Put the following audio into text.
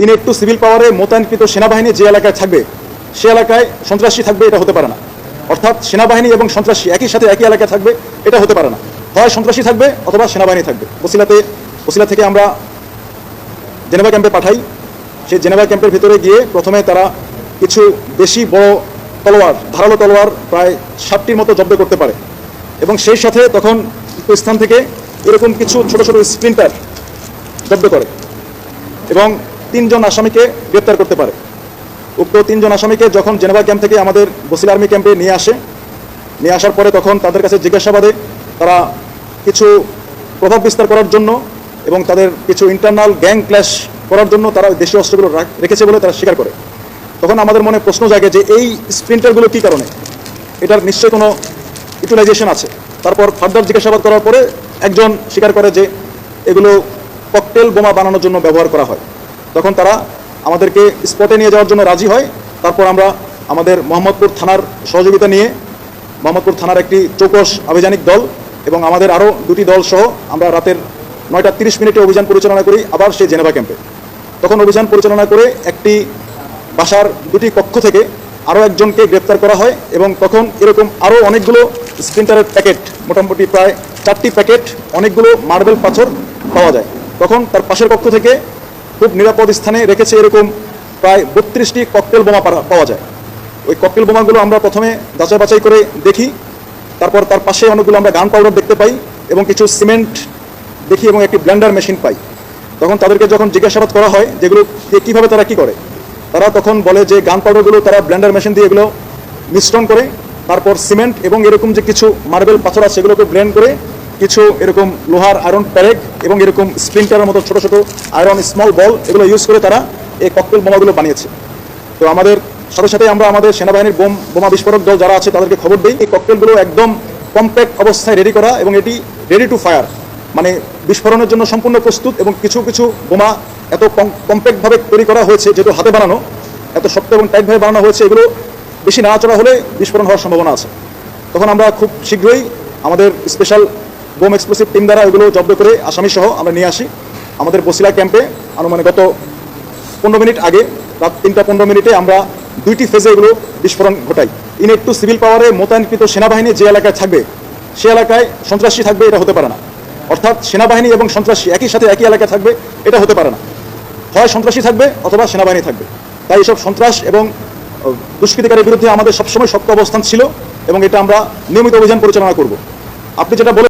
ইনএক্টু civil পাওয়ারে মোতায়েনকৃত সেনাবাহিনী যে এলাকায় থাকবে সে এলাকায় সন্ত্রাসী থাকবে, এটা হতে পারে না। অর্থাৎ সেনাবাহিনী এবং সন্ত্রাসী একই সাথে একই এলাকায় থাকবে, এটা হতে পারে না। হয় সন্ত্রাসী থাকবে অথবা সেনাবাহিনী থাকবে। বসিলা থেকে আমরা জেনেভা ক্যাম্পে পাঠাই। সেই জেনেভা ক্যাম্পের ভিতরে গিয়ে প্রথমে তারা কিছু বেশি বড় তলোয়ার, ধারালো তলোয়ার প্রায় 60টির মতো জব্দ করতে পারে এবং সেই সাথে তখন স্থান থেকে এরকম কিছু ছোট ছোট স্প্লিন্টার জব্দ করে এবং 3 জন আসামিকে গ্রেপ্তার করতে পারে। উক্ত 3 জন আসামিকে যখন জেনেভা ক্যাম্প থেকে আমাদের বসিলা আর্মি ক্যাম্পে নিয়ে আসার পরে তখন তাদের কাছে জিজ্ঞাসাবাদে তারা কিছু প্রভাব বিস্তার করার জন্য এবং তাদের কিছু ইন্টারনাল গ্যাং ক্ল্যাশ করার জন্য তারা দেশীয় অস্ত্রগুলো রেখেছে বলে তারা স্বীকার করে। তখন আমাদের মনে প্রশ্ন জাগে যে এই স্প্লিন্টারগুলো কী কারণে, এটার নিশ্চয়ই কোনো ইউটিলাইজেশন আছে। তারপর ফার্দার জিজ্ঞাসাবাদ করার পরে একজন স্বীকার করে যে এগুলো ককটেল বোমা বানানোর জন্য ব্যবহার করা হয়। তখন তারা আমাদেরকে স্পটে নিয়ে যাওয়ার জন্য রাজি হয়। তারপর আমরা আমাদের মোহাম্মদপুর থানার সহযোগিতা নিয়ে মোহাম্মদপুর থানার একটি চৌকস আভিযানিক দল এবং আমাদের আরও 2টি দল সহ আমরা রাতের 9টা 30 মিনিটে অভিযান পরিচালনা করি আবার সেই জেনেভা ক্যাম্পে। তখন অভিযান পরিচালনা করে একটি বাসার 2টি কক্ষ থেকে আরও একজনকে গ্রেপ্তার করা হয় এবং তখন এরকম আরও অনেকগুলো স্প্লিন্টারের প্যাকেট, মোটামুটি প্রায় 4টি প্যাকেট, অনেকগুলো মার্বেল পাথর পাওয়া যায়। তখন তার পাশের কক্ষ থেকে খুব নিরাপদ স্থানে রেখেছে এরকম প্রায় 32টি ককটেল বোমা পাওয়া যায়। ওই ককটেল বোমাগুলো আমরা প্রথমে যাচাই বাছাই করে দেখি। তারপর তার পাশে অনেকগুলো আমরা গান পাউডার দেখতে পাই এবং কিছু সিমেন্ট দেখি এবং একটি ব্লেন্ডার মেশিন পাই। তখন তাদেরকে যখন জিজ্ঞাসাবাদ করা হয় যেগুলো কীভাবে তারা কী করে, তারা তখন বলে যে গান পাউডারগুলো তারা ব্লেন্ডার মেশিন দিয়ে এগুলো মিশ্রণ করে তারপর সিমেন্ট এবং এরকম যে কিছু মার্বেল পাথর আছে সেগুলোকে ব্লেন্ড করে কিছু এরকম লোহার আয়রন প্যারেক এবং এরকম স্প্লিন্টারের মতো ছোটো ছোটো আয়রন স্মল বল এগুলো ইউজ করে তারা এই ককটেল বোমাগুলো বানিয়েছে। তো আমাদের সাথে আমরা আমাদের সেনাবাহিনীর বোমা বিস্ফোরক দল যারা আছে তাদেরকে খবর দিই এই ককটেলগুলো একদম কম্প্যাক্ট অবস্থায় রেডি করা এবং এটি রেডি টু ফায়ার, মানে বিস্ফোরণের জন্য সম্পূর্ণ প্রস্তুত। এবং কিছু কিছু বোমা এত কম্প্যাক্টভাবে তৈরি করা হয়েছে, যেহেতু হাতে বানানো, এত শক্ত এবং টাইটভাবে বানানো হয়েছে, এগুলো বেশি নাড়াচড়া হলে বিস্ফোরণ হওয়ার সম্ভাবনা আছে। তখন আমরা খুব শীঘ্রই আমাদের স্পেশাল বোম এক্সপ্লোসিভ টিম দ্বারা এগুলো জব্দ করে আসামি সহ আমরা নিয়ে আসি আমাদের বসিলা ক্যাম্পে। আনুমানিক গত 15 মিনিট আগে রাত 3টা 15 মিনিটে আমরা 2টি ফেজে এগুলো বিস্ফোরণ ঘটাই। ইনএক্টু সিভিল পাওয়ারে মোতায়েনকৃত সেনাবাহিনী যে এলাকায় থাকবে সে এলাকায় সন্ত্রাসী থাকবে, এটা হতে পারে না। অর্থাৎ সেনাবাহিনী এবং সন্ত্রাসী একই সাথে একই এলাকায় থাকবে, এটা হতে পারে না। হয় সন্ত্রাসী থাকবে অথবা সেনাবাহিনী থাকবে। তাই এসব সন্ত্রাস এবং দুষ্কৃতিকারীর বিরুদ্ধে আমাদের সবসময় শক্ত অবস্থান ছিল এবং এটা আমরা নিয়মিত অভিযান পরিচালনা করব। আপনি যেটা বলে